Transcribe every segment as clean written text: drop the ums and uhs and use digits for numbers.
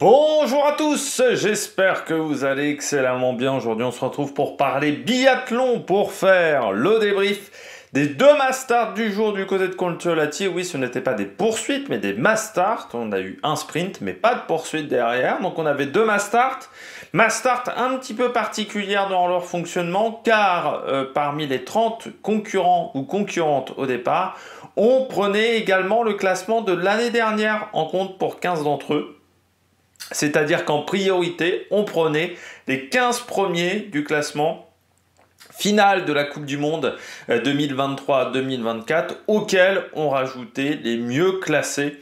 Bonjour à tous, j'espère que vous allez excellemment bien. Aujourd'hui, on se retrouve pour parler biathlon, pour faire le débrief des deux mass start du jour du côté de Kontiolahti. Oui, ce n'était pas des poursuites, mais des mass start. On a eu un sprint, mais pas de poursuite derrière. Donc, on avait deux mass start. Mass start un petit peu particulière dans leur fonctionnement, car parmi les 30 concurrents ou concurrentes au départ, on prenait également le classement de l'année dernière en compte pour 15 d'entre eux. C'est-à-dire qu'en priorité, on prenait les 15 premiers du classement final de la Coupe du Monde 2023-2024, auxquels on rajoutait les mieux classés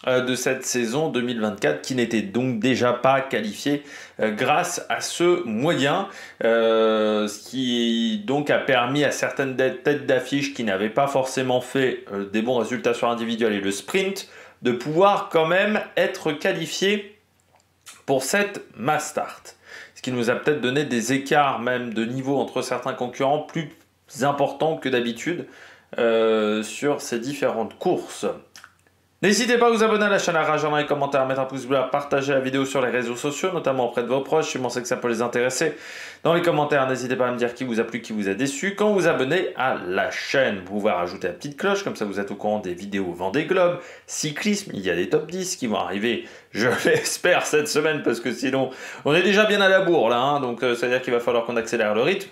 de cette saison 2024, qui n'étaient donc déjà pas qualifiés grâce à ce moyen, ce qui donc a permis à certaines têtes d'affiche qui n'avaient pas forcément fait des bons résultats sur individuel et le sprint, de pouvoir quand même être qualifiés pour cette mass start. Ce qui nous a peut-être donné des écarts même de niveau entre certains concurrents plus importants que d'habitude sur ces différentes courses. N'hésitez pas à vous abonner à la chaîne, à réagir dans les commentaires, à mettre un pouce bleu, à partager la vidéo sur les réseaux sociaux, notamment auprès de vos proches, si vous pensez que ça peut les intéresser. Dans les commentaires, n'hésitez pas à me dire qui vous a plu, qui vous a déçu. Quand vous abonnez à la chaîne, vous pouvez rajouter la petite cloche, comme ça vous êtes au courant des vidéos Vendée Globe, cyclisme, il y a des top 10 qui vont arriver, je l'espère, cette semaine, parce que sinon, on est déjà bien à la bourre là, hein, donc ça veut dire qu'il va falloir qu'on accélère le rythme.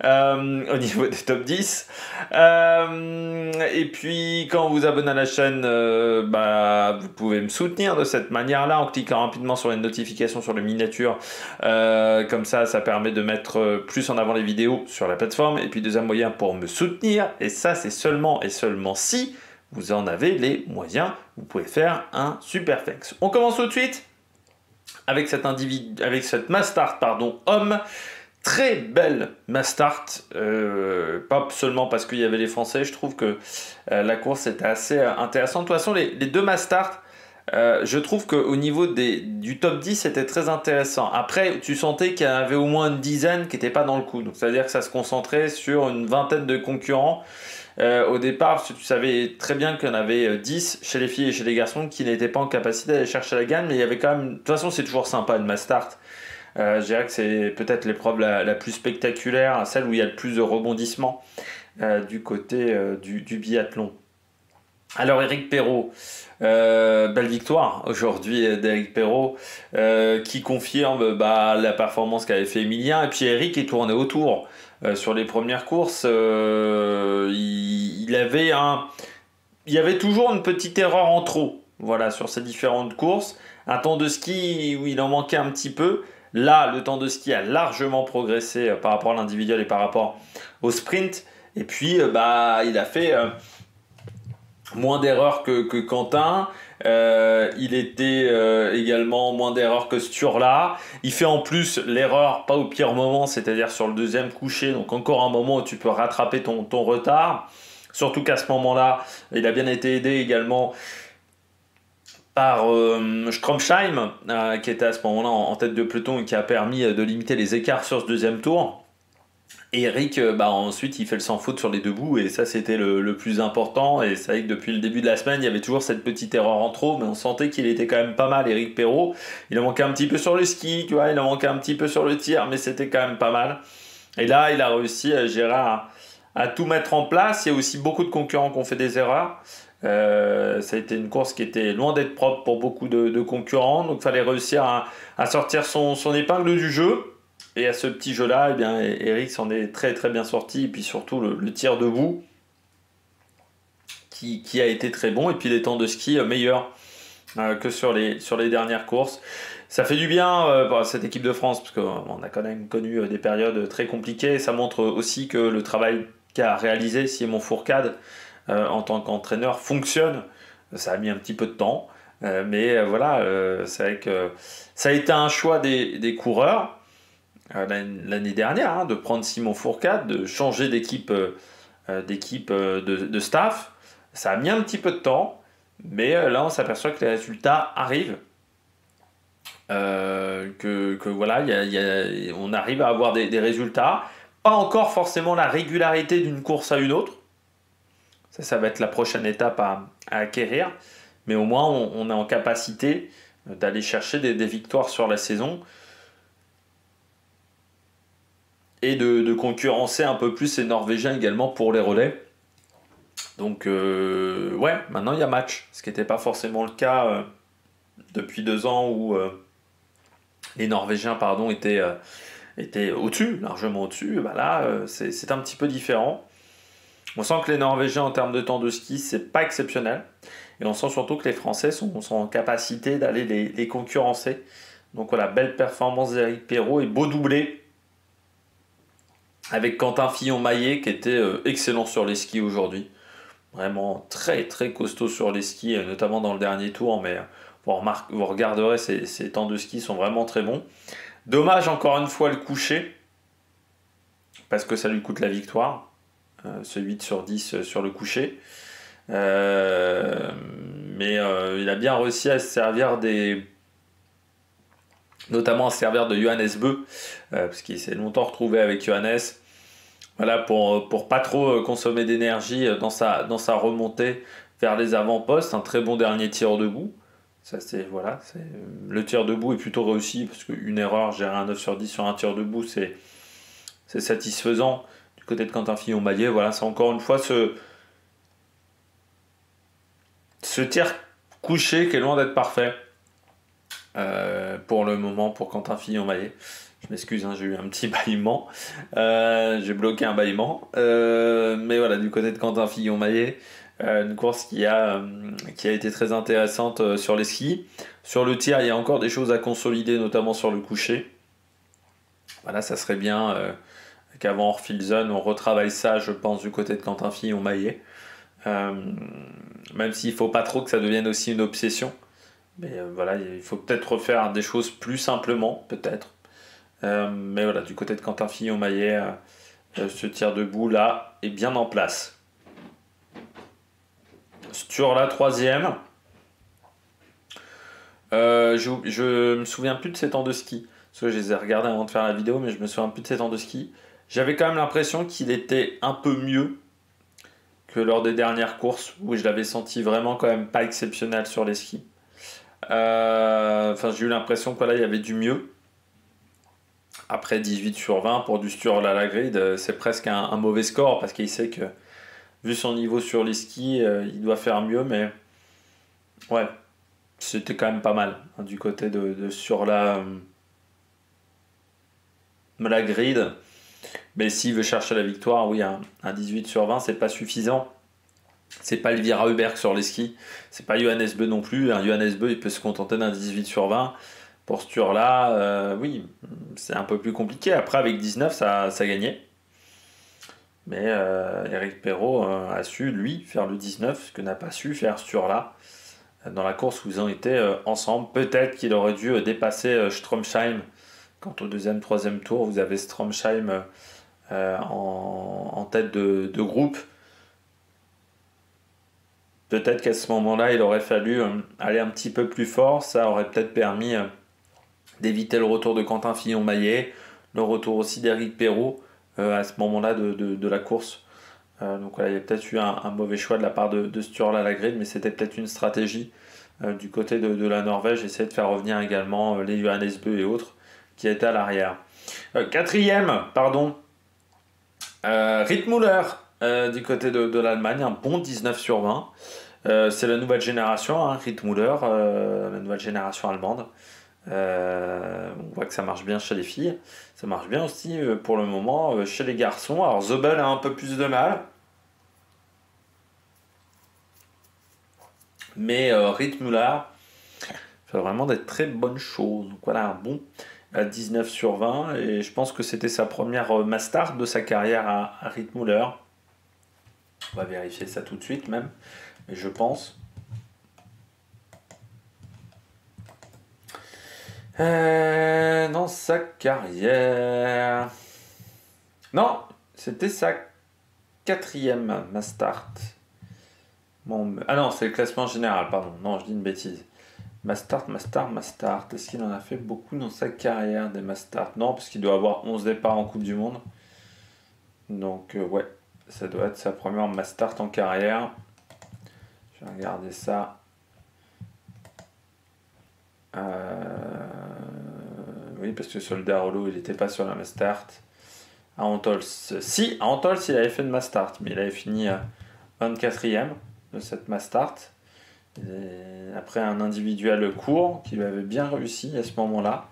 Au niveau des top 10. Et puis, quand vous abonnez à la chaîne, vous pouvez me soutenir de cette manière-là en cliquant rapidement sur les notifications sur les miniatures. Comme ça permet de mettre plus en avant les vidéos sur la plateforme. Et puis, deuxième moyen pour me soutenir, et ça, c'est seulement et seulement si vous en avez les moyens, vous pouvez faire un super thanks. On commence tout de suite avec cette mass start, homme. Très belle mass start, pas seulement parce qu'il y avait les Français, je trouve que la course était assez intéressante. De toute façon, les deux mass start, je trouve qu'au niveau du top 10, c'était très intéressant. Après, tu sentais qu'il y en avait au moins une dizaine qui n'étaient pas dans le coup. Donc, c'est-à-dire que ça se concentrait sur une vingtaine de concurrents au départ, parce que tu savais très bien qu'il y en avait 10 chez les filles et chez les garçons qui n'étaient pas en capacité d'aller chercher la gagne, mais il y avait quand même... De toute façon, c'est toujours sympa une mass start. Je dirais que c'est peut-être l'épreuve la plus spectaculaire, celle où il y a le plus de rebondissements du côté du biathlon. Alors Éric Perrault, belle victoire aujourd'hui d'Éric Perraut, qui confirme la performance qu'avait fait Emilien. Et puis Éric est tourné autour sur les premières courses. Il y avait toujours une petite erreur en trop, voilà, sur ces différentes courses. Un temps de ski où il en manquait un petit peu. Là, le temps de ski a largement progressé par rapport à l'individuel et par rapport au sprint. Et puis, il a fait moins d'erreurs que Quentin. Il était également moins d'erreurs que Sturla. Il fait en plus l'erreur, pas au pire moment, c'est-à-dire sur le deuxième coucher. Donc encore un moment où tu peux rattraper ton retard. Surtout qu'à ce moment-là, il a bien été aidé également par Stromsheim, qui était à ce moment-là en tête de peloton et qui a permis de limiter les écarts sur ce deuxième tour. Et Eric, ensuite, il fait le sans faute sur les deux bouts, et ça, c'était le plus important. Et c'est vrai que depuis le début de la semaine, il y avait toujours cette petite erreur en trop, mais on sentait qu'il était quand même pas mal, Éric Perrault. Il a manqué un petit peu sur le ski, tu vois, il a manqué un petit peu sur le tir, mais c'était quand même pas mal. Et là, il a réussi à tout mettre en place. Il y a aussi beaucoup de concurrents qui ont fait des erreurs. Ça a été une course qui était loin d'être propre pour beaucoup de concurrents, donc il fallait réussir à sortir son épingle du jeu. Et à ce petit jeu-là, Eric s'en est très très bien sorti, et puis surtout le tir debout qui a été très bon, et puis les temps de ski meilleurs que sur les dernières courses. Ça fait du bien pour cette équipe de France, parce qu'on a quand même connu des périodes très compliquées, et ça montre aussi que le travail qu'a réalisé Simon Fourcade en tant qu'entraîneur fonctionne. Ça a mis un petit peu de temps, mais voilà, c'est vrai que ça a été un choix des coureurs l'année dernière, de prendre Simon Fourcade, de changer d'équipe de staff. Ça a mis un petit peu de temps, mais là on s'aperçoit que les résultats arrivent, que voilà, on arrive à avoir des résultats, pas encore forcément la régularité d'une course à une autre. Ça va être la prochaine étape à acquérir. Mais au moins, on est en capacité d'aller chercher des victoires sur la saison et de concurrencer un peu plus les Norvégiens également pour les relais. Donc ouais, maintenant il y a match, ce qui n'était pas forcément le cas depuis 2 ans où les Norvégiens pardon, étaient au-dessus, largement au-dessus. Bah là, c'est un petit peu différent. On sent que les Norvégiens en termes de temps de ski, c'est pas exceptionnel. Et on sent surtout que les Français sont en capacité d'aller les concurrencer. Donc voilà, belle performance d'Éric Perrault et beau doublé avec Quentin Fillon-Maillet qui était excellent sur les skis aujourd'hui. Vraiment très très costaud sur les skis, notamment dans le dernier tour, mais vous regarderez, ces temps de ski sont vraiment très bons. Dommage encore une fois le coucher, parce que ça lui coûte la victoire, ce 8 sur 10 sur le coucher. Mais il a bien réussi à se servir notamment à se servir de Johannes Beu, parce qu'il s'est longtemps retrouvé avec Johannes. Voilà, pour pas trop consommer d'énergie dans sa remontée vers les avant-postes. Un très bon dernier tir debout. Ça, le tir debout est plutôt réussi, parce qu'une erreur, gérer un 9 sur 10 sur un tir debout, c'est satisfaisant. Du côté de Quentin Fillon-Maillet, voilà, c'est encore une fois ce tir couché qui est loin d'être parfait pour le moment pour Quentin Fillon-Maillet. Je m'excuse, hein, j'ai eu un petit bâillement. J'ai bloqué un bâillement. Mais voilà, du côté de Quentin Fillon-Maillet, une course qui a été très intéressante sur les skis. Sur le tir, il y a encore des choses à consolider, notamment sur le coucher. Voilà, ça serait bien qu'avant Orphilson, on retravaille ça, je pense, du côté de Quentin Fillon-Maillet. Même s'il ne faut pas trop que ça devienne aussi une obsession. Mais voilà, il faut peut-être refaire des choses plus simplement, peut-être. Mais voilà, du côté de Quentin Fillon-Maillet, ce tir debout là est bien en place. Sur la troisième, je me souviens plus de ces temps de ski. Parce que je les ai regardés avant de faire la vidéo, mais je me souviens plus de ces temps de ski. J'avais quand même l'impression qu'il était un peu mieux que lors des dernières courses, où je l'avais senti vraiment quand même pas exceptionnel sur les skis. Enfin, j'ai eu l'impression que là, il y avait du mieux. Après 18 sur 20 pour du Sturla Lagrid, c'est presque un mauvais score parce qu'il sait que vu son niveau sur les skis, il doit faire mieux, mais ouais, c'était quand même pas mal hein, du côté de Sturla Lagrid. Mais s'il veut chercher la victoire, oui, un 18 sur 20, c'est pas suffisant. C'est pas Elvira Huberg sur les skis, c'est pas Johannes Beu non plus. Un Johannes Beu, il peut se contenter d'un 18 sur 20. Pour ce tour-là, oui, c'est un peu plus compliqué. Après, avec 19, ça gagnait. Mais Éric Perrault a su, lui, faire le 19, ce que n'a pas su faire ce tour-là. Dans la course où ils ont été ensemble, peut-être qu'il aurait dû dépasser Stromsheim. Quand au deuxième, troisième tour, vous avez Stromsheim en tête de groupe. Peut-être qu'à ce moment-là, il aurait fallu aller un petit peu plus fort. Ça aurait peut-être permis d'éviter le retour de Quentin Fillon-Maillet, le retour aussi d'Éric Perrault à ce moment-là de la course. Donc voilà, il y a peut-être eu un mauvais choix de la part de Sturla Lagrid, mais c'était peut-être une stratégie du côté de la Norvège, essayer de faire revenir également les Johannes Beu et autres qui étaient à l'arrière. Quatrième, pardon, Rittmüller du côté de l'Allemagne, un bon 19 sur 20. C'est la nouvelle génération, hein, Rittmüller, la nouvelle génération allemande. On voit que ça marche bien chez les filles. Ça marche bien aussi pour le moment chez les garçons. Alors Zobel a un peu plus de mal. Mais Rittmüller fait vraiment des très bonnes choses. Donc voilà, un bon 19 sur 20. Et je pense que c'était sa première Mastart de sa carrière à Rittmüller. On va vérifier ça tout de suite même. Mais je pense. Dans sa carrière. Non, c'était sa quatrième Mastart. Bon, ah non, c'est le classement général, pardon. Non, je dis une bêtise. Mastart. Est-ce qu'il en a fait beaucoup dans sa carrière des Mastart? Non, parce qu'il doit avoir 11 départs en Coupe du Monde. Donc, ouais, ça doit être sa première Mastart en carrière. Je vais regarder ça. Oui, parce que sur le Darolo, il n'était pas sur la mass start. À Antols, si, à Antols, il avait fait une mass start, mais il avait fini 24e de cette mass start. Après un individuel court qui lui avait bien réussi à ce moment-là.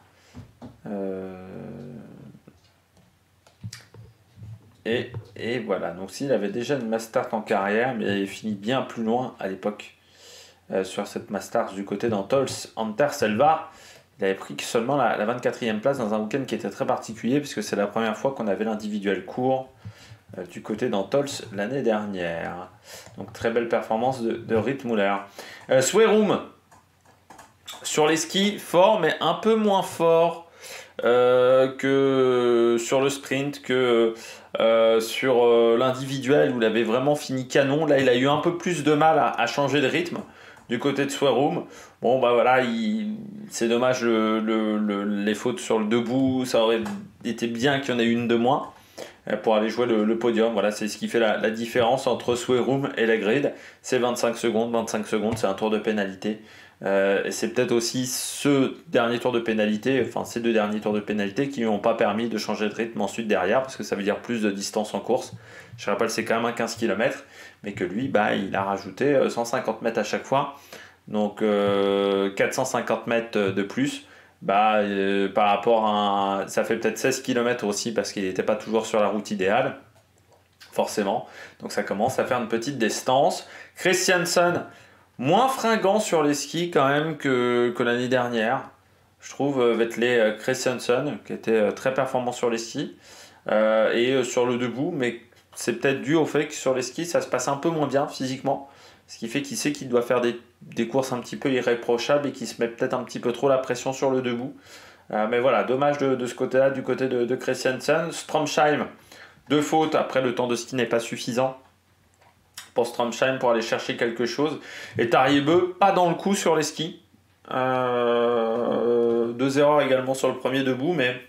Et voilà, donc s'il avait déjà une mass start en carrière, mais il avait fini bien plus loin à l'époque sur cette mass start du côté d'Antols, Anterselva. Il avait pris seulement la 24e place dans un week-end qui était très particulier, puisque c'est la première fois qu'on avait l'individuel court du côté d'Antols l'année dernière. Donc très belle performance de Rittmuller. Swerum, sur les skis, fort, mais un peu moins fort que sur le sprint, que sur l'individuel où il avait vraiment fini canon. Là, il a eu un peu plus de mal à changer de rythme du côté de Swerum. Bon, bah voilà, c'est dommage les fautes sur le debout. Ça aurait été bien qu'il y en ait une de moins pour aller jouer le podium. Voilà, c'est ce qui fait la différence entre Swerum et la grid. C'est 25 secondes. 25 secondes, c'est un tour de pénalité. Et c'est peut-être aussi ce dernier tour de pénalité, enfin ces deux derniers tours de pénalité qui lui ont pas permis de changer de rythme ensuite derrière, parce que ça veut dire plus de distance en course. Je rappelle, c'est quand même un 15 km, mais que lui, bah, il a rajouté 150 mètres à chaque fois. Donc 450 mètres de plus. Bah, par rapport à ça fait peut-être 16 km aussi, parce qu'il n'était pas toujours sur la route idéale, forcément. Donc ça commence à faire une petite distance. Christiansen, moins fringant sur les skis quand même que l'année dernière. Je trouve Vetley Christiansen, qui était très performant sur les skis et sur le debout, mais c'est peut-être dû au fait que sur les skis, ça se passe un peu moins bien physiquement. Ce qui fait qu'il sait qu'il doit faire des courses un petit peu irréprochables et qu'il se met peut-être un petit peu trop la pression sur le debout. Mais voilà, dommage de ce côté-là, du côté de Christiansen. Stromsheim, 2 fautes, après le temps de ski n'est pas suffisant pour Stromsheim pour aller chercher quelque chose. Et Tariebeu, pas dans le coup sur les skis. 2 erreurs également sur le premier debout, mais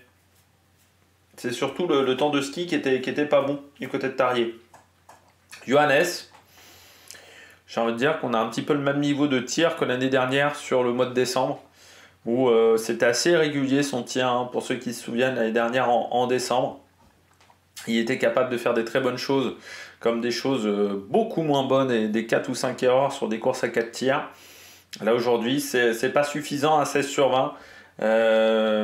c'est surtout le temps de ski qui était pas bon du côté de Tarier. Johannes, j'ai envie de dire qu'on a un petit peu le même niveau de tir que l'année dernière sur le mois de décembre, où c'était assez régulier son tir, hein, pour ceux qui se souviennent, l'année dernière en décembre. Il était capable de faire des très bonnes choses, comme des choses beaucoup moins bonnes et des 4 ou 5 erreurs sur des courses à 4 tirs. Là aujourd'hui, c'est pas suffisant à 16 sur 20,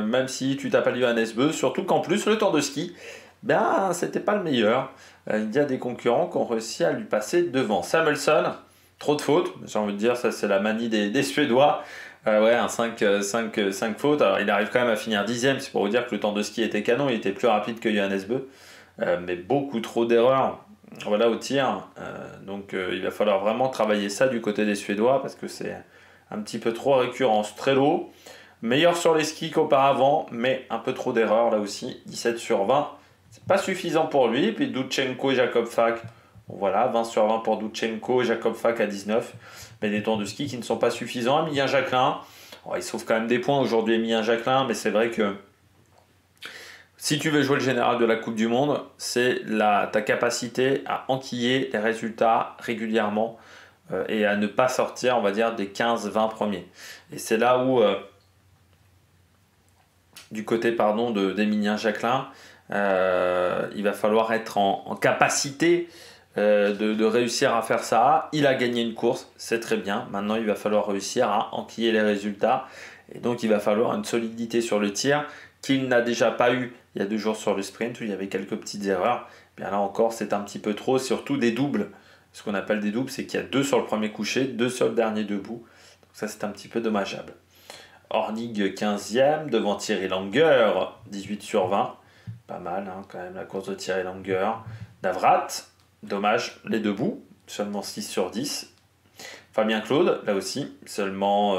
même si tu t'appelles Johannes Beu, surtout qu'en plus le temps de ski, ben c'était pas le meilleur. Il y a des concurrents qui ont réussi à lui passer devant. Samuelsson, trop de fautes, j'ai envie de dire, ça c'est la manie des Suédois. Ouais, un 5 fautes. Alors, il arrive quand même à finir 10ème, c'est pour vous dire que le temps de ski était canon, il était plus rapide que Johannes Beu. Mais beaucoup trop d'erreurs, voilà, au tir. Donc il va falloir vraiment travailler ça du côté des Suédois, parce que c'est un petit peu trop récurrent. Strello, meilleur sur les skis qu'auparavant, mais un peu trop d'erreurs là aussi. 17 sur 20, c'est pas suffisant pour lui. Puis Dutchenko et Jakob Fak, bon, voilà, 20 sur 20 pour Dutchenko et Jakob Fak à 19. Mais des temps de ski qui ne sont pas suffisants. Emilien Jacquelin, il sauve quand même des points aujourd'hui, Emilien Jacquelin, mais c'est vrai que si tu veux jouer le général de la Coupe du Monde, c'est ta capacité à enquiller les résultats régulièrement et à ne pas sortir, on va dire, des 15-20 premiers. Et c'est là où, du côté d'Emilien Jacquelin, il va falloir être en capacité de réussir à faire ça. Il a gagné une course, c'est très bien. Maintenant, il va falloir réussir à enquiller les résultats. Et donc, il va falloir une solidité sur le tir qu'il n'a déjà pas eu il y a 2 jours sur le sprint où il y avait quelques petites erreurs. Bien là encore, c'est un petit peu trop, surtout des doubles. Ce qu'on appelle des doubles, c'est qu'il y a 2 sur le premier coucher, 2 sur le dernier debout. Donc ça, c'est un petit peu dommageable. Hornig 15e, devant Thierry Langer, 18 sur 20. Pas mal, hein, quand même, la course de Thierry Langer. Navrat, dommage, les debout, seulement 6 sur 10. Fabien Claude, là aussi, seulement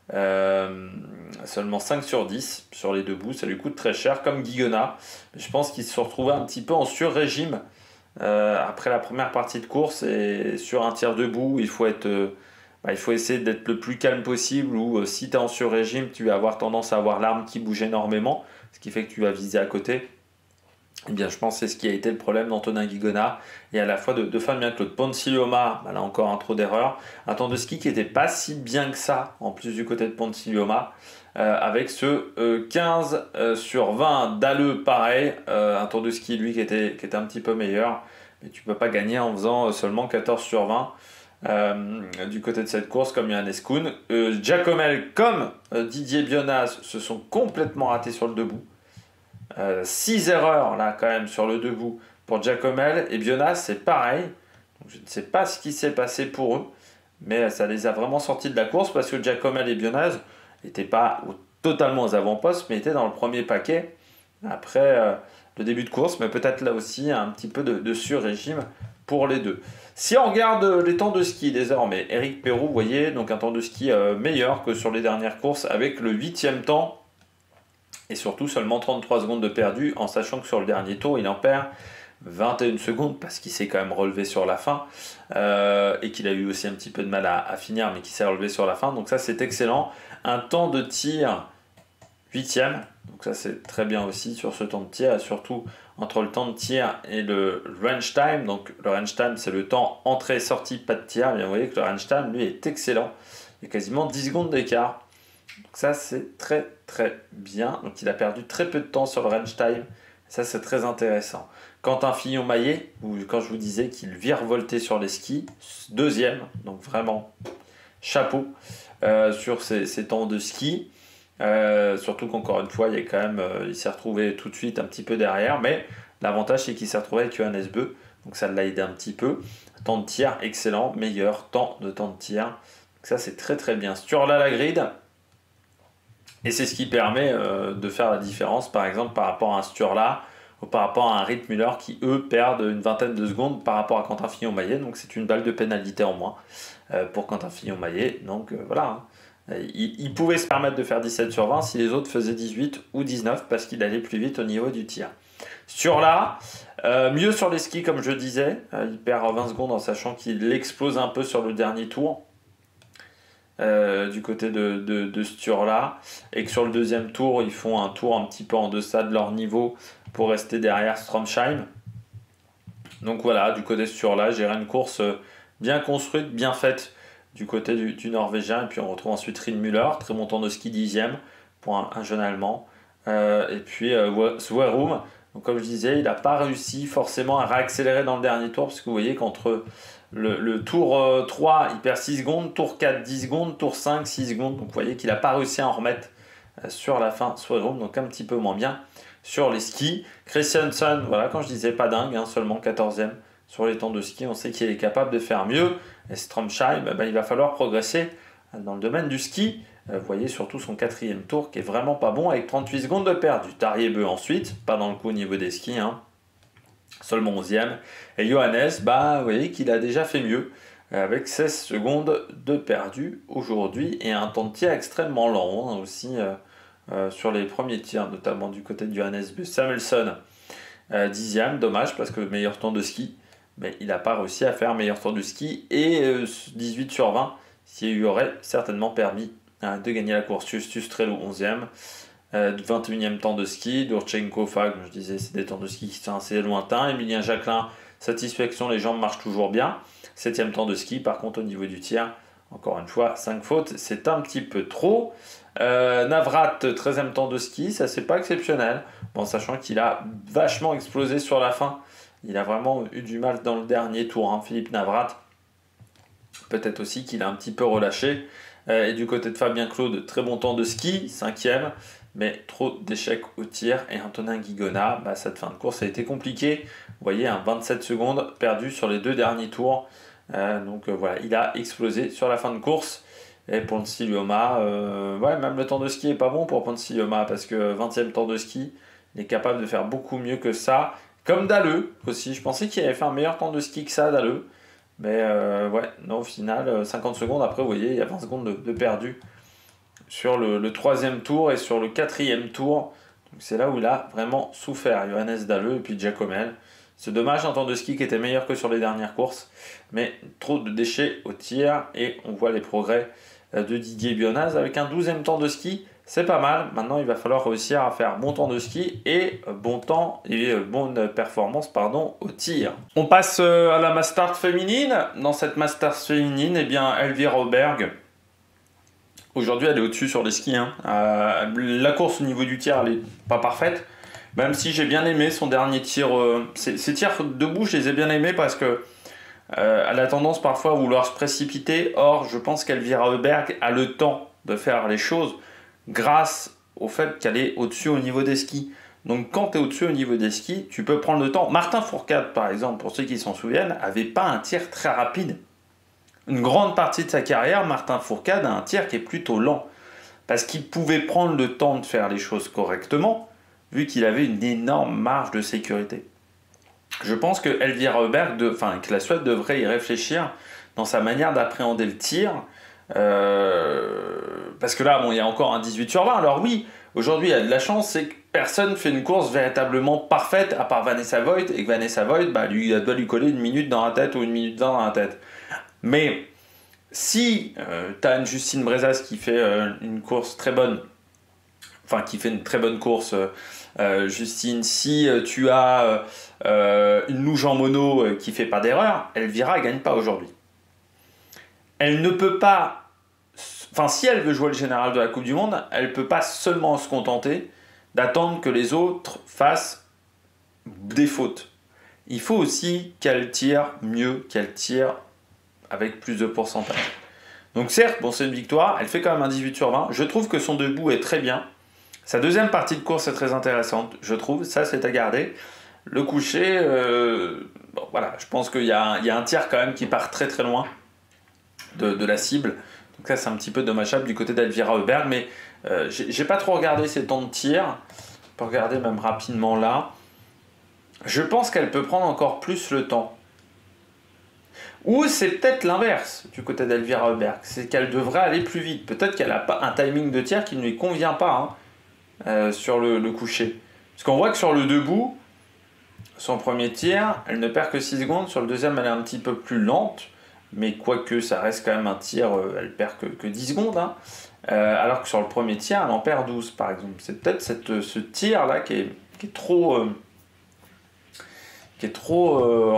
5 sur 10 sur les debout, ça lui coûte très cher, comme Guigona. Je pense qu'il se retrouvait un petit peu en sur-régime après la première partie de course, et sur un tir debout, il faut essayer d'être le plus calme possible, ou si tu es en sur-régime, tu vas avoir tendance à avoir l'arme qui bouge énormément, ce qui fait que tu vas viser à côté. Eh bien, je pense que c'est ce qui a été le problème d'Antonin Guigona et à la fois de Fabien Claude. Poncilioma, là encore un trop d'erreur. Un temps de ski qui n'était pas si bien que ça, en plus du côté de Poncilioma, avec ce 15 sur 20 Dalleux, pareil. Un tour de ski, lui, qui était un petit peu meilleur. Mais tu ne peux pas gagner en faisant seulement 14 sur 20. Du côté de cette course, comme Johannes Kuhn. Giacomel comme Didier Bionaz se sont complètement ratés sur le debout. 6 erreurs là quand même sur le debout pour Giacomel et Bionaz, c'est pareil. Donc, je ne sais pas ce qui s'est passé pour eux, mais ça les a vraiment sortis de la course parce que Giacomel et Bionaz n'étaient pas totalement aux avant-postes, mais étaient dans le premier paquet après le début de course, mais peut-être là aussi un petit peu de sur-régime pour les deux. Si on regarde les temps de ski désormais, Eric Perrault, vous voyez, donc un temps de ski meilleur que sur les dernières courses avec le 8e temps et surtout seulement 33 secondes de perdu, en sachant que sur le dernier tour, il en perd 21 secondes parce qu'il s'est quand même relevé sur la fin et qu'il a eu aussi un petit peu de mal à finir, mais qu'il s'est relevé sur la fin. Donc ça, c'est excellent. Un temps de tir 8e, donc ça, c'est très bien aussi sur ce temps de tir, et surtout entre le temps de tir et le range time. Donc le range time, c'est le temps entrée-sortie, pas de tir. Bien, vous voyez que le range time, lui, est excellent. Il y a quasiment 10 secondes d'écart. Donc ça, c'est très très bien. Donc il a perdu très peu de temps sur le range time. Ça, c'est très intéressant. Quentin Fillon-Maillet, quand je vous disais qu'il virevoltait sur les skis, 2e. Donc vraiment, chapeau sur ces temps de ski. Surtout qu'encore une fois, il s'est retrouvé tout de suite un petit peu derrière. Mais l'avantage, c'est qu'il s'est retrouvé avec Johannes Beu. Donc ça l'a aidé un petit peu. Temps de tir, excellent. Meilleur temps de tir. Donc ça, c'est très très bien. Sturla la grid. Et c'est ce qui permet de faire la différence, par exemple, par rapport à un Sturla ou par rapport à un Rit Müller qui, eux, perdent une vingtaine de secondes par rapport à Quentin Fillon-Maillet. Donc, c'est une balle de pénalité en moins pour Quentin Fillon-Maillet. Donc, voilà. Il pouvait se permettre de faire 17 sur 20 si les autres faisaient 18 ou 19 parce qu'il allait plus vite au niveau du tir. Sturla, mieux sur les skis, comme je disais. Il perd 20 secondes en sachant qu'il explose un peu sur le dernier tour. Du côté de Sturla, et que sur le deuxième tour ils font un tour un petit peu en deçà de leur niveau pour rester derrière Stromsheim. Donc voilà, du côté de Sturla, j'ai une course bien construite, bien faite du côté du Norvégien, et puis on retrouve ensuite Riedmüller, très bon temps de ski 10e pour un jeune Allemand, et puis Swerum. Donc comme je disais, il n'a pas réussi forcément à réaccélérer dans le dernier tour, parce que vous voyez qu'entre le tour 3, il perd 6 secondes, tour 4, 10 secondes, tour 5, 6 secondes. Donc vous voyez qu'il n'a pas réussi à en remettre sur la fin, Swerum, donc un petit peu moins bien sur les skis. Christiansen, voilà, quand je disais pas dingue, hein, seulement 14e sur les temps de ski, on sait qu'il est capable de faire mieux. Et Stromsheim, il va falloir progresser dans le domaine du ski. Vous voyez surtout son 4e tour qui est vraiment pas bon avec 38 secondes de perdu. Tariebeu ensuite, pas dans le coup au niveau des skis, hein. Seulement 11e. Et Johannes, vous voyez qu'il a déjà fait mieux, avec 16 secondes de perdu aujourd'hui, et un temps de tir extrêmement lent hein, aussi sur les premiers tirs, notamment du côté de Johannes Beu. Samuelsson, 10e, dommage parce que meilleur temps de ski, mais il n'a pas réussi à faire meilleur temps de ski, et 18 sur 20, ce qui lui aurait certainement permis de gagner la course. Justus Trello, 11e. 21e temps de ski, Durchenko, comme je disais, c'est des temps de ski qui sont assez lointains. Emilien Jacquelin, satisfaction, les jambes marchent toujours bien. 7e temps de ski, par contre au niveau du tir, encore une fois, 5 fautes, c'est un petit peu trop. Navrat, 13e temps de ski, ça c'est pas exceptionnel, bon, sachant qu'il a vachement explosé sur la fin. Il a vraiment eu du mal dans le dernier tour, hein, Philippe Navrat. Peut-être aussi qu'il a un petit peu relâché. Et du côté de Fabien Claude, très bon temps de ski, 5e. Mais trop d'échecs au tir. Et Antonin Guigona, cette fin de course a été compliquée. Vous voyez, 27 secondes perdues sur les 2 derniers tours. Donc voilà, il a explosé sur la fin de course. Et Poncilioma, même le temps de ski est pas bon pour Poncilioma, parce que 20e temps de ski, il est capable de faire beaucoup mieux que ça. Comme Dalleux aussi, je pensais qu'il avait fait un meilleur temps de ski que ça, Dalleux. Mais non, au final, 50 secondes après, vous voyez, il y a 20 secondes de perdu sur le 3e tour et sur le 4e tour. Donc c'est là où il a vraiment souffert, Johannes Dalleux et puis Giacomel. C'est dommage, un temps de ski qui était meilleur que sur les dernières courses, mais trop de déchets au tir, et on voit les progrès de Didier Bionaz avec un 12e temps de ski c'est pas mal. Maintenant, il va falloir réussir à faire bon temps de ski et bon temps et bonne performance au tir. On passe à la Mastart féminine. Dans cette Mastart féminine, eh bien, Elvira Oberg, aujourd'hui, elle est au-dessus sur les skis. Hein. La course au niveau du tir, elle est pas parfaite. Même si j'ai bien aimé son dernier tir. Ses tirs debout, je les ai bien aimés parce que elle a tendance parfois à vouloir se précipiter. Or, je pense qu'Elvira Oberg a le temps de faire les choses grâce au fait qu'elle est au-dessus au niveau des skis. Donc quand tu es au-dessus au niveau des skis, tu peux prendre le temps. Martin Fourcade, par exemple, pour ceux qui s'en souviennent, n'avait pas un tir très rapide. Une grande partie de sa carrière, Martin Fourcade a un tir qui est plutôt lent. Parce qu'il pouvait prendre le temps de faire les choses correctement, vu qu'il avait une énorme marge de sécurité. Je pense que Elvira Oberg, que la Suède devrait y réfléchir dans sa manière d'appréhender le tir. Parce que là, bon, il y a encore un 18 sur 20. Alors oui, aujourd'hui, il y a de la chance, c'est que personne ne fait une course véritablement parfaite, à part Vanessa Voigt, et que Vanessa Voigt, elle doit lui coller 1 minute dans la tête ou 1 minute 20 dans la tête. Mais si tu as une Justine Brezas qui fait une course très bonne, enfin qui fait une très bonne course, Justine, si tu as une Lou Jean Monod qui fait pas d'erreur, Elvira ne gagne pas aujourd'hui. Elle ne peut pas, enfin si elle veut jouer le général de la Coupe du Monde, elle ne peut pas seulement se contenter d'attendre que les autres fassent des fautes. Il faut aussi qu'elle tire mieux, qu'elle tire avec plus de pourcentage. Donc certes, bon, c'est une victoire, elle fait quand même un 18 sur 20. Je trouve que son debout est très bien. Sa deuxième partie de course est très intéressante, je trouve. Ça, c'est à garder. Le coucher, bon, voilà, je pense qu'il y a un tir quand même qui part très très loin de la cible. Donc ça, c'est un petit peu dommageable du côté d'Elvira Oberg. Mais j'ai pas trop regardé ses temps de tir. On peut regarder même rapidement là. Je pense qu'elle peut prendre encore plus le temps. Ou c'est peut-être l'inverse du côté d'Elvira Oberg. C'est qu'elle devrait aller plus vite. Peut-être qu'elle n'a pas un timing de tir qui ne lui convient pas sur le coucher. Parce qu'on voit que sur le debout, son premier tir, elle ne perd que 6 secondes. Sur le deuxième, elle est un petit peu plus lente. Mais quoique ça reste quand même un tir, elle perd que 10 secondes. Hein. Alors que sur le premier tir, elle en perd 12 par exemple. C'est peut-être ce tir-là qui est trop...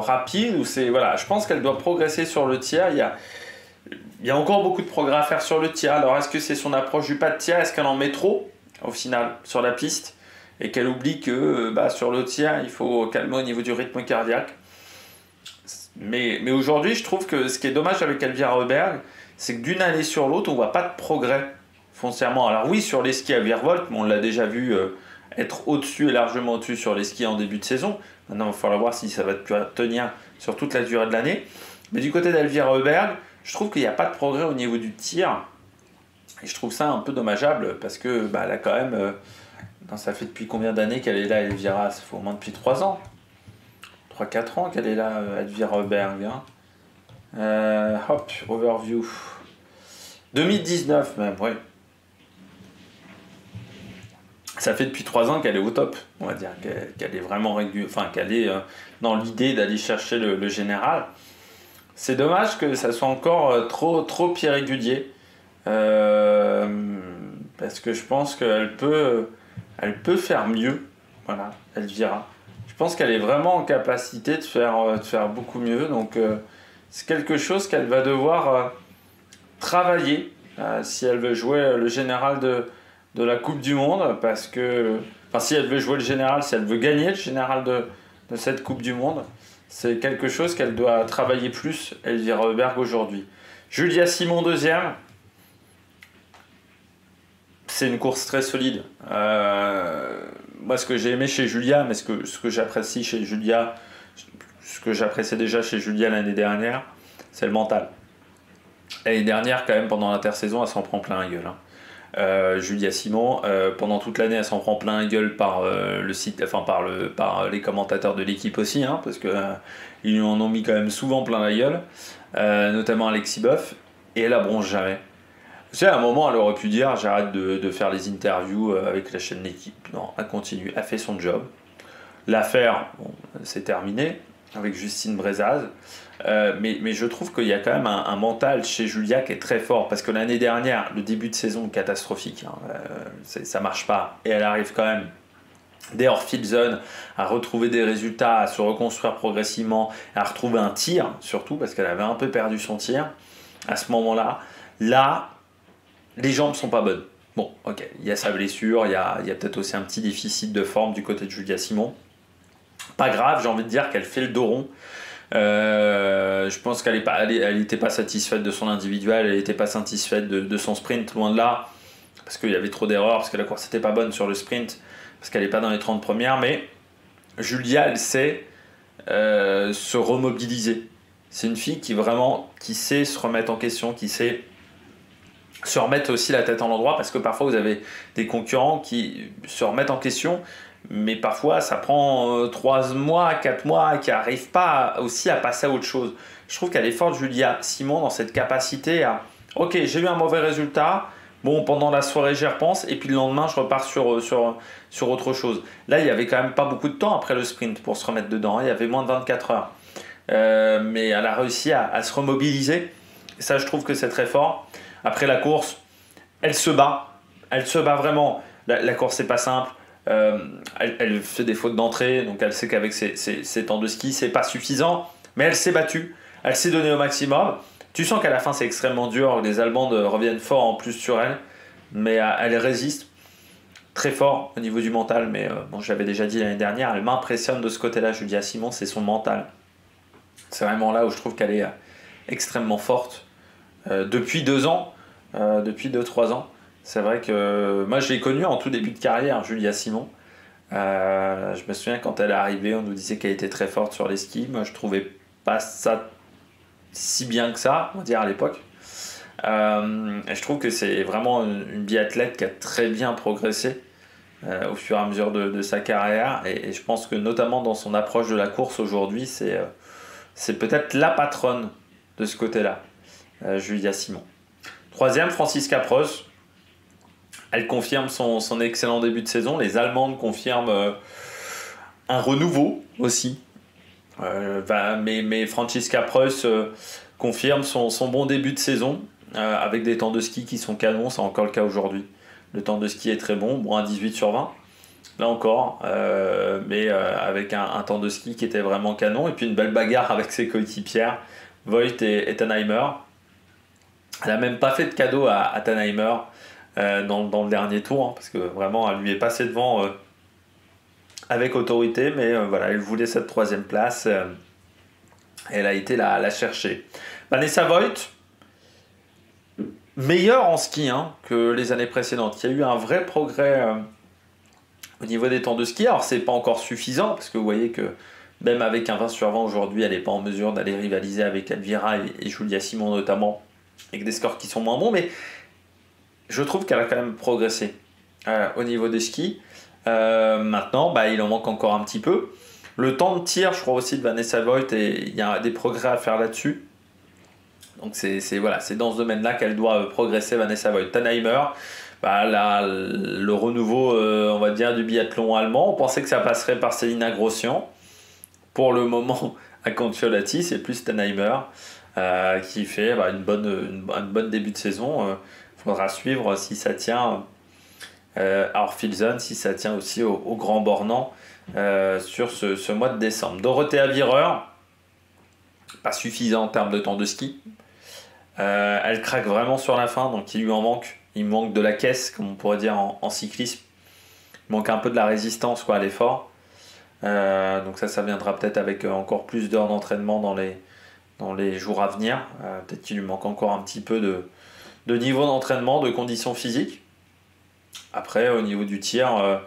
rapide, ou voilà, je pense qu'elle doit progresser sur le tir. Il y a encore beaucoup de progrès à faire sur le tir. Alors est-ce que c'est son approche du pas de tir, est-ce qu'elle en met trop au final sur la piste et qu'elle oublie que sur le tir il faut calmer au niveau du rythme cardiaque. Mais aujourd'hui, je trouve que ce qui est dommage avec Elvira Oberg, c'est que d'une année sur l'autre, on voit pas de progrès foncièrement. Alors oui, sur les skis à Virvolt, on l'a déjà vu être au-dessus et largement au-dessus sur les skis en début de saison. Maintenant, il va falloir voir si ça va tenir sur toute la durée de l'année. Mais du côté d'Elvira Oberg, je trouve qu'il n'y a pas de progrès au niveau du tir. Et je trouve ça un peu dommageable parce que elle a quand même... ça fait depuis combien d'années qu'elle est là, Elvira? Ça fait au moins depuis 3 ans. 3-4 ans qu'elle est là, Elvira Oberg. Hop, overview. 2019 même, oui. Ça fait depuis 3 ans qu'elle est au top, on va dire, qu'elle est vraiment qu'elle est dans l'idée d'aller chercher le général. C'est dommage que ça soit encore trop irrégulier, parce que je pense qu'elle peut faire mieux, voilà, Elvira. Je pense qu'elle est vraiment en capacité de faire beaucoup mieux, donc c'est quelque chose qu'elle va devoir travailler si elle veut jouer le général de la Coupe du Monde, parce que, si elle veut jouer le général, si elle veut gagner le général de cette Coupe du Monde, c'est quelque chose qu'elle doit travailler plus, Elvira Oberg, aujourd'hui. Julia Simon, deuxième. C'est une course très solide. Moi, ce que j'ai aimé chez Julia, mais ce que j'apprécie chez Julia, ce que j'appréciais déjà chez Julia l'année dernière, c'est le mental. L'année dernière, quand même, pendant l'intersaison, elle s'en prend plein la gueule. Julia Simon, pendant toute l'année, elle s'en prend plein la gueule par le site, par les commentateurs de l'équipe aussi, parce que ils lui en ont mis quand même souvent plein la gueule, notamment Alexis Boeuf, et elle bronche jamais. Tu sais, à un moment, elle aurait pu dire j'arrête de faire les interviews avec la chaîne L'équipe. Non, elle continue, elle fait son job. L'affaire, bon, c'est terminé. avec Justine Brezaz. Mais je trouve qu'il y a quand même un mental chez Julia qui est très fort, parce que l'année dernière, le début de saison est catastrophique, hein, ça marche pas, et elle arrive quand même dès hors-field zone à retrouver des résultats, à se reconstruire progressivement, à retrouver un tir, surtout parce qu'elle avait un peu perdu son tir à ce moment-là. Là, les jambes sont pas bonnes. Bon, ok, il y a sa blessure, il y a peut-être aussi un petit déficit de forme du côté de Julia Simon. Pas grave, j'ai envie de dire qu'elle fait le dos rond. Je pense qu'elle n'était pas satisfaite de son individuel, elle n'était pas satisfaite de son sprint, loin de là, parce qu'il y avait trop d'erreurs, parce que la course n'était pas bonne sur le sprint, parce qu'elle n'est pas dans les 30 premières, mais Julia, elle sait se remobiliser. C'est une fille qui sait se remettre en question, qui sait se remettre aussi la tête en l'endroit, parce que parfois vous avez des concurrents qui se remettent en question, mais parfois ça prend 3 mois, 4 mois, qui n'arrivent pas aussi à passer à autre chose. Je trouve qu'elle est forte, Julia Simon, dans cette capacité à ok, j'ai eu un mauvais résultat, bon, pendant la soirée j'y repense, et puis le lendemain je repars sur autre chose. Là, il n'y avait quand même pas beaucoup de temps après le sprint pour se remettre dedans, il y avait moins de 24 heures. Mais elle a réussi à se remobiliser, et ça je trouve que c'est très fort. Après la course, elle se bat vraiment. La course n'est pas simple. Elle fait des fautes d'entrée, donc elle sait qu'avec ses temps de ski, c'est pas suffisant, mais elle s'est battue, elle s'est donnée au maximum. Tu sens qu'à la fin, c'est extrêmement dur, les Allemandes reviennent fort en plus sur elle, mais elle résiste très fort au niveau du mental. Mais bon, je l'avais déjà dit l'année dernière, elle m'impressionne de ce côté-là, Julia Simon, c'est son mental. C'est vraiment là où je trouve qu'elle est extrêmement forte. Depuis 2 ans, depuis 2-3 ans. C'est vrai que moi je l'ai connue en tout début de carrière, Julia Simon. Je me souviens quand elle est arrivée, on nous disait qu'elle était très forte sur les skis. Moi je trouvais pas ça si bien que ça, on va dire à l'époque. Et je trouve que c'est vraiment une biathlète qui a très bien progressé au fur et à mesure de sa carrière. Et je pense que notamment dans son approche de la course aujourd'hui, c'est peut-être la patronne de ce côté-là, Julia Simon. Troisième, Franziska Preuss. Elle confirme son excellent début de saison. Les Allemandes confirment un renouveau aussi. Mais Franziska Preuss confirme son bon début de saison avec des temps de ski qui sont canons. C'est encore le cas aujourd'hui. Le temps de ski est très bon, bon, un 18 sur 20. Là encore, mais avec un temps de ski qui était vraiment canon. Et puis une belle bagarre avec ses coéquipières, Voigt et Tannheimer. Elle n'a même pas fait de cadeau à Tannheimer dans le dernier tour, hein, parce que vraiment elle lui est passée devant avec autorité, mais voilà, elle voulait cette 3e place. Elle a été la chercher. Vanessa Voigt, meilleure en ski que les années précédentes. Il y a eu un vrai progrès au niveau des temps de ski. Alors c'est pas encore suffisant, parce que vous voyez que même avec un 20 sur 20 aujourd'hui, elle n'est pas en mesure d'aller rivaliser avec Elvira et Julia Simon notamment, avec des scores qui sont moins bons, mais je trouve qu'elle a quand même progressé au niveau des skis. Maintenant, il en manque encore un petit peu. Le temps de tir, je crois aussi, de Vanessa Voigt, et il y a des progrès à faire là-dessus. Donc c'est dans ce domaine-là qu'elle doit progresser, Vanessa Voigt. Tannheimer, là, le renouveau, on va dire, du biathlon allemand. On pensait que ça passerait par Célina Grossian. Pour le moment, à Kontiolahti, c'est plus Tannheimer qui fait une bonne début de saison. Faudra suivre si ça tient à Orfilsen, si ça tient aussi au Grand Bornand sur ce mois de décembre. Dorothea Virer, pas suffisant en termes de temps de ski. Elle craque vraiment sur la fin, donc il lui en manque. Il manque de la caisse, comme on pourrait dire en cyclisme. Il manque un peu de la résistance à l'effort. Donc ça viendra peut-être avec encore plus d'heures d'entraînement dans les jours à venir. Peut-être qu'il lui manque encore un petit peu de niveau d'entraînement, de conditions physiques. Après, au niveau du tir,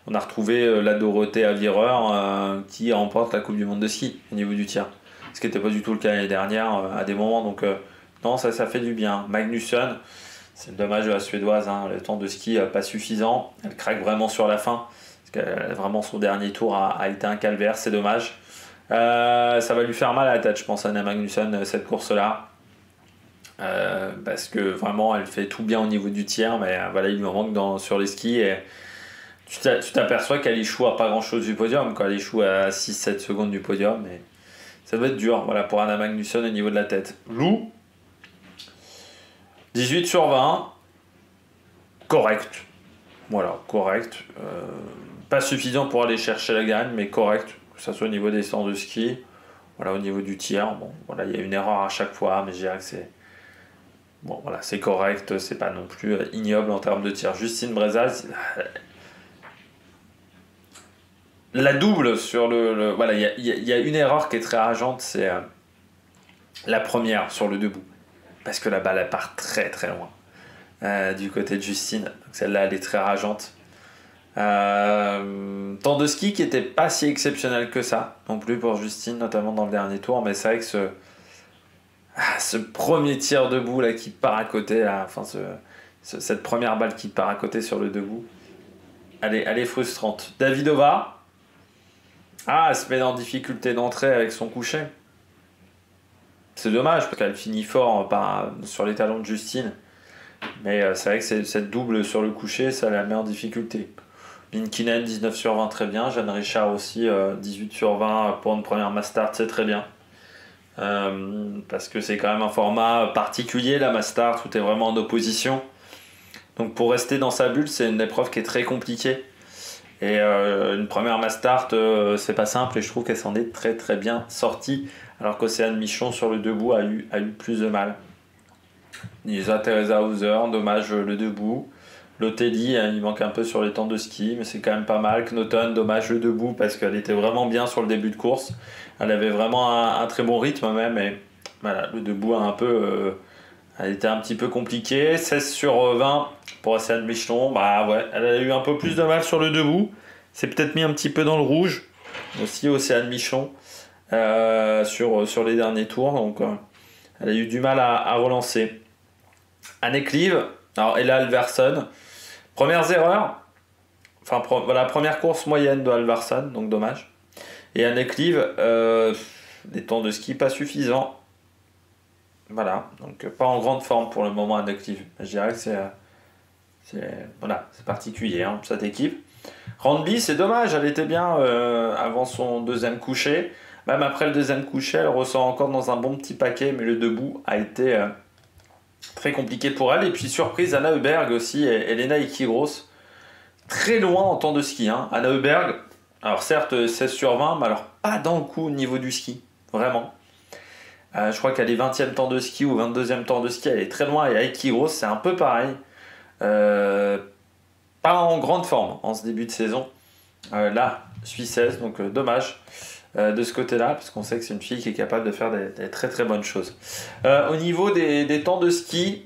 on a retrouvé la Dorothea Virer qui remporte la Coupe du Monde de ski au niveau du tir. Ce qui n'était pas du tout le cas l'année dernière à des moments. Donc non, ça fait du bien. Magnusson, c'est le dommage de la Suédoise, le temps de ski pas suffisant. Elle craque vraiment sur la fin. Parce que vraiment son dernier tour a été un calvaire, c'est dommage. Ça va lui faire mal à la tête, je pense, Anna Magnusson, cette course-là. Parce que vraiment elle fait tout bien au niveau du tir, mais il lui en manque sur les skis, et tu t'aperçois qu'elle échoue à pas grand chose du podium, elle échoue à 6-7 secondes du podium, et Ça doit être dur, voilà, pour Anna Magnusson au niveau de la tête. Lou, 18 sur 20, correct. Voilà, correct. Pas suffisant pour aller chercher la gagne, mais correct. Que ce soit au niveau des stands de ski, voilà, au niveau du tir. Bon, voilà, il y a une erreur à chaque fois, mais je dirais que c'est... Bon, voilà, c'est correct, c'est pas non plus ignoble en termes de tir. Justine Brezaz, la double sur voilà, il y a une erreur qui est très rageante, c'est la première sur le debout. Parce que la balle, elle part très très loin du côté de Justine. Donc celle-là, elle est très rageante. Temps de ski qui n'était pas si exceptionnel que ça, non plus pour Justine, notamment dans le dernier tour. Mais c'est vrai que ce premier tir debout là, qui part à côté, là, enfin cette première balle qui part à côté sur le debout, elle est frustrante. Davidova, elle se met en difficulté d'entrée avec son coucher. C'est dommage parce qu'elle finit fort sur les talons de Justine. Mais c'est vrai que cette double sur le coucher, ça la met en difficulté. Linkinen, 19 sur 20, très bien. Jeanne Richard aussi, 18 sur 20 pour une première Mastart, c'est très bien. Parce que c'est quand même un format particulier, la Mastart, où tu es vraiment en opposition. Donc pour rester dans sa bulle, c'est une épreuve qui est très compliquée. Et une première Mastart, c'est pas simple et je trouve qu'elle s'en est très très bien sortie. Alors qu'Océane Michon sur le debout a eu plus de mal. Lisa Teresa Hauser, dommage le debout. Lotelli, il manque un peu sur les temps de ski, mais c'est quand même pas mal. Knoton, dommage le debout parce qu'elle était vraiment bien sur le début de course. Elle avait vraiment un très bon rythme même. Et voilà, le debout elle était un petit peu compliquée. 16 sur 20 pour Océane Michon. Bah ouais, elle a eu un peu plus de mal sur le debout. C'est peut-être mis un petit peu dans le rouge. Aussi Océane Michon sur les derniers tours. Donc elle a eu du mal à relancer. Anne Clive, alors Ella Alversson. Premières erreurs. Enfin voilà, première course moyenne de Alversson, donc dommage. Et Anne Clive, des temps de ski pas suffisants. Voilà, donc pas en grande forme pour le moment Anne Clive. Je dirais que c'est particulier cette équipe. Randby, c'est dommage, elle était bien avant son deuxième coucher. Même après le deuxième coucher, elle ressort encore dans un bon petit paquet, mais le debout a été très compliqué pour elle. Et puis surprise, Anna Heuberg aussi, et Elena Ikigros, très loin en temps de ski. Anna Heuberg, alors certes 16 sur 20, mais alors pas dans le coup au niveau du ski, vraiment. Je crois qu'elle est 20e temps de ski ou 22e temps de ski, elle est très loin. Et Ikigros, c'est un peu pareil. Pas en grande forme en ce début de saison. Là, Suissesse, donc dommage de ce côté-là, parce qu'on sait que c'est une fille qui est capable de faire des très très bonnes choses. Au niveau des temps de ski,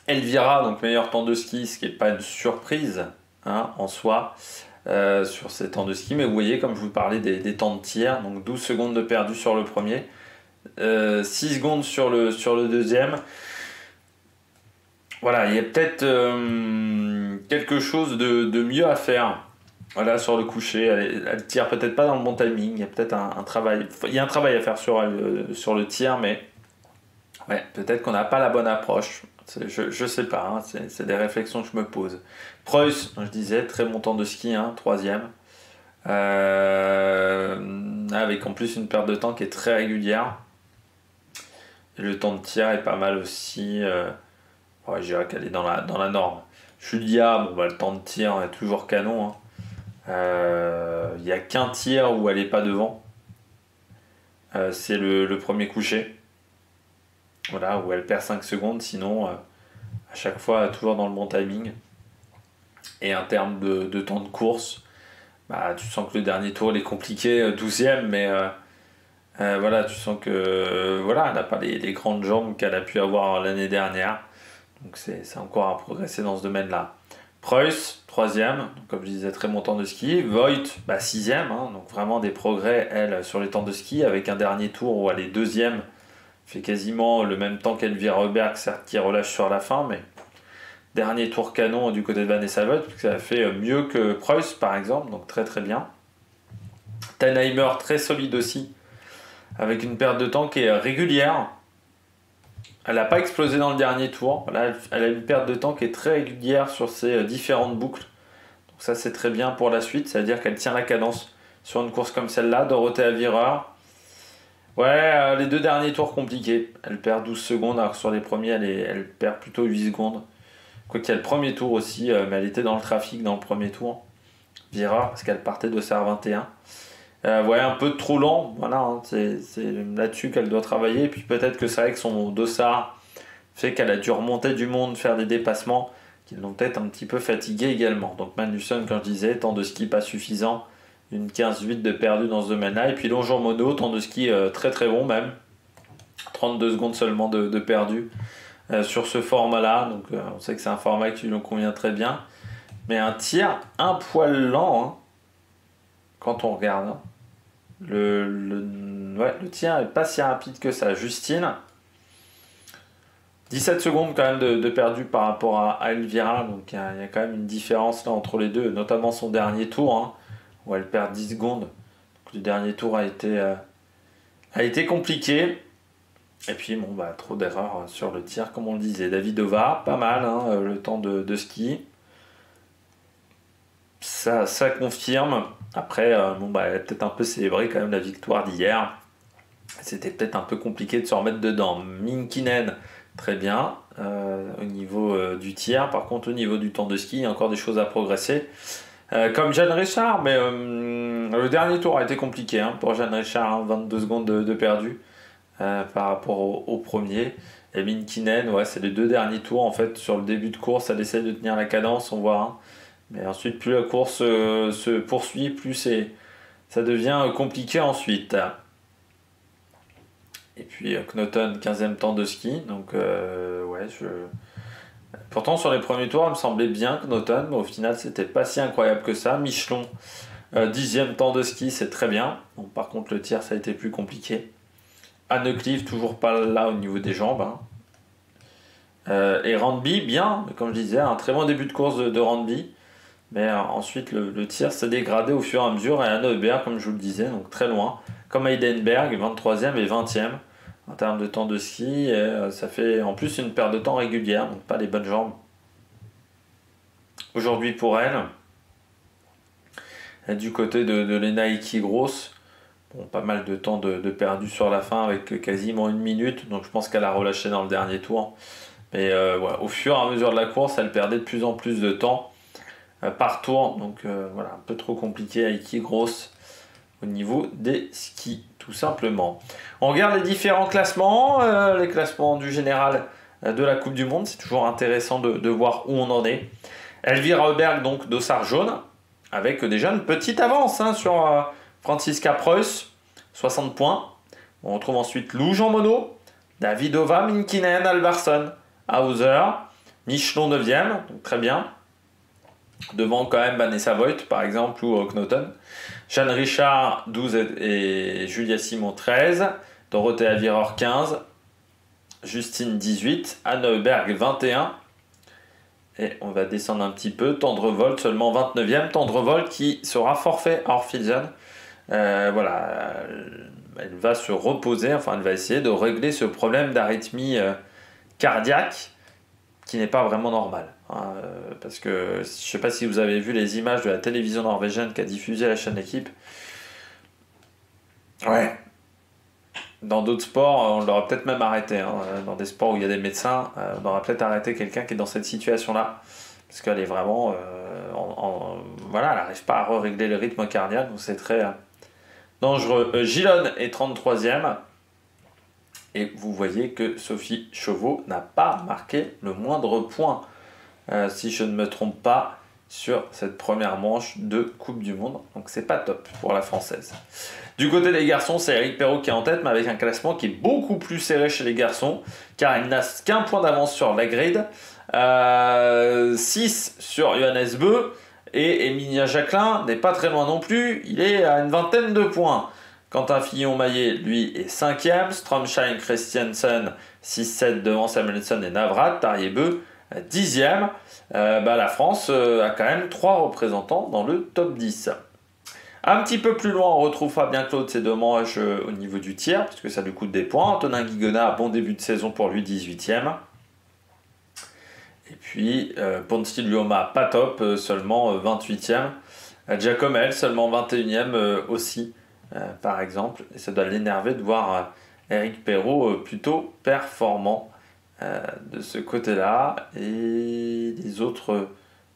Elvira, donc meilleur temps de ski, ce qui n'est pas une surprise en soi sur ces temps de ski, mais vous voyez, comme je vous parlais des temps de tir, donc 12 secondes de perdu sur le premier, 6 secondes sur le deuxième. Voilà, il y a peut-être quelque chose de mieux à faire. Voilà, sur le coucher, elle tire peut-être pas dans le bon timing. Il y a peut-être un travail. Il y a un travail à faire sur le tir, mais ouais, peut-être qu'on n'a pas la bonne approche. Je sais pas, c'est des réflexions que je me pose. Preuss, je disais, très bon temps de ski, 3e. Avec en plus une perte de temps qui est très régulière. Et le temps de tir est pas mal aussi. Je dirais qu'elle est dans la norme. Julia, le temps de tir est toujours canon. Il n'y a qu'un tir où elle n'est pas devant. C'est le premier coucher. Voilà, où elle perd 5 secondes. Sinon, à chaque fois, toujours dans le bon timing. Et en termes de temps de course, tu sens que le dernier tour il est compliqué, 12e, mais voilà, tu sens que elle n'a pas les grandes jambes qu'elle a pu avoir l'année dernière. Donc c'est encore à progresser dans ce domaine-là. Preuss, 3e, donc comme je disais, très bon temps de ski. Voigt, 6e, donc vraiment des progrès, elle, sur les temps de ski, avec un dernier tour où elle est 2e, fait quasiment le même temps qu'Elvira Heuberg, certes qui relâche sur la fin, mais dernier tour canon du côté de Vanessa Voigt, parce qu'elle a fait mieux que Preuss par exemple, donc très très bien. Tannheimer, très solide aussi, avec une perte de temps qui est régulière. Elle n'a pas explosé dans le dernier tour. Là, elle a une perte de temps qui est très régulière sur ses différentes boucles. Donc ça, c'est très bien pour la suite. C'est-à-dire qu'elle tient la cadence sur une course comme celle-là. Dorothea Virer, Ouais, les deux derniers tours compliqués. Elle perd 12 secondes, alors que sur les premiers, elle perd plutôt 8 secondes. Quoi qu'il y a le premier tour aussi, mais elle était dans le trafic dans le premier tour. Vira, parce qu'elle partait de Serre 21. Ouais, un peu trop lent, voilà, hein, c'est là-dessus qu'elle doit travailler. Et puis peut-être que c'est vrai que son dossard fait qu'elle a dû remonter du monde, faire des dépassements qui l'ont peut-être un petit peu fatiguée également. Donc Magnussen, comme je disais, temps de ski pas suffisant, une 15-8 de perdu dans ce domaine-là. Et puis Longeant Mono, temps de ski très très bon même, 32 secondes seulement de perdu sur ce format-là. Donc on sait que c'est un format qui lui convient très bien. Mais un tir un poil lent, hein, quand on regarde. Hein. Le tir n'est pas si rapide que ça. Justine, 17 secondes quand même de perdu par rapport à Elvira, donc il y a quand même une différence là entre les deux, notamment son dernier tour, hein, où elle perd 10 secondes. Donc, le dernier tour a été compliqué. Et puis bon, bah, trop d'erreurs sur le tir, comme on le disait. Davidova, pas mal, hein, le temps de ski. Ça confirme. Après, bon, bah, elle a peut-être un peu célébré quand même la victoire d'hier. C'était peut-être un peu compliqué de se remettre dedans. Minkinen, très bien au niveau du tir. Par contre, au niveau du temps de ski, il y a encore des choses à progresser. Comme Jeanne Richard, mais le dernier tour a été compliqué hein, pour Jeanne Richard, hein, 22 secondes de perdu par rapport au premier. Et Minkinen, ouais, c'est les deux derniers tours en fait. Sur le début de course, elle essaie de tenir la cadence, on voit. Hein. Mais ensuite, plus la course se poursuit, plus ça devient compliqué ensuite. Et puis Knoten, 15e temps de ski. Donc, ouais, pourtant, sur les premiers tours, elle me semblait bien Knoten, mais au final, c'était pas si incroyable que ça. Michelon, 10e temps de ski, c'est très bien. Bon, par contre, le tir, ça a été plus compliqué. Anne Clive, toujours pas là au niveau des jambes. Hein. Et Randby, bien, comme je disais, un très bon début de course de Randby. Mais ensuite, le tir s'est dégradé au fur et à mesure. Et Anne Hubert, comme je vous le disais, donc très loin. Comme Heidenberg, 23e et 20e en termes de temps de ski. Et, ça fait en plus une perte de temps régulière, donc pas les bonnes jambes. Aujourd'hui pour elle, du côté de Lena Iki-Gross, bon, pas mal de temps de perdu sur la fin avec quasiment une minute. Donc je pense qu'elle a relâché dans le dernier tour. Mais ouais, au fur et à mesure de la course, elle perdait de plus en plus de temps par tour. Donc voilà, un peu trop compliqué à Iki-Gross au niveau des skis, tout simplement. On regarde les différents classements, les classements du général de la Coupe du Monde. C'est toujours intéressant de voir où on en est. Elvira Heuberg, donc dossard jaune, avec déjà une petite avance hein, sur Franziska Preuss, 60 points. On retrouve ensuite Lou Jean Monod, Davidova, Minkinen, Alvarsson, Hauser, Michelon 9e, donc très bien. Devant quand même Vanessa Voigt par exemple ou Knoten. Jeanne Richard 12 et Julia Simon 13. Dorothea Virer 15. Justine 18. Anne Heuberg 21. Et on va descendre un petit peu. Tendrevolt seulement 29e. Tendrevolt qui sera forfait à Orphilsen. Voilà. Elle va se reposer. Enfin, elle va essayer de régler ce problème d'arythmie cardiaque qui n'est pas vraiment normal. Hein, parce que je ne sais pas si vous avez vu les images de la télévision norvégienne qu'a diffusé la chaîne Équipe. Ouais. Dans d'autres sports, on l'aurait peut-être même arrêté. Hein. Dans des sports où il y a des médecins, on aurait peut-être arrêté quelqu'un qui est dans cette situation-là. Parce qu'elle est vraiment... voilà, elle n'arrive pas à régler le rythme cardiaque. Donc c'est très dangereux. Gillon est 33e. Et vous voyez que Sophie Chauveau n'a pas marqué le moindre point, si je ne me trompe pas, sur cette première manche de Coupe du Monde. Donc c'est pas top pour la Française. Du côté des garçons, c'est Eric Perrault qui est en tête, mais avec un classement qui est beaucoup plus serré chez les garçons, car il n'a qu'un point d'avance sur la grid, 6 sur Johannes Beu, et Emilia Jacquelin n'est pas très loin non plus, il est à une vingtaine de points. Quentin Fillon-Maillet, lui, est 5e. Stromschein Christiansen, 6-7 devant Samuelson et Navrat. Tarier-Beu, 10e. La France a quand même 3 représentants dans le top 10. Un petit peu plus loin, on retrouve Fabien Claude, c'est dommage au niveau du tir, parce que ça lui coûte des points. Antonin Guigonat, bon début de saison pour lui, 18e. Et puis, Ponsti Luoma, pas top, seulement 28e. Giacomel, seulement 21e aussi. par exemple. Et ça doit l'énerver de voir Eric Perrault plutôt performant de ce côté-là. Et les autres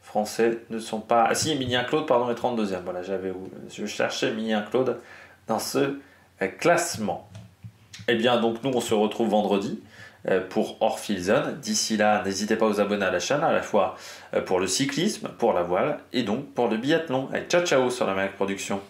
Français ne sont pas... Ah si, Emilien Claude, pardon, est 32e. Voilà, je cherchais Emilien Claude dans ce classement. Eh bien, donc nous, on se retrouve vendredi pour Orphilzone. D'ici là, n'hésitez pas à vous abonner à la chaîne, à la fois pour le cyclisme, pour la voile et donc pour le biathlon. Allez, ciao ciao sur la Mec Production.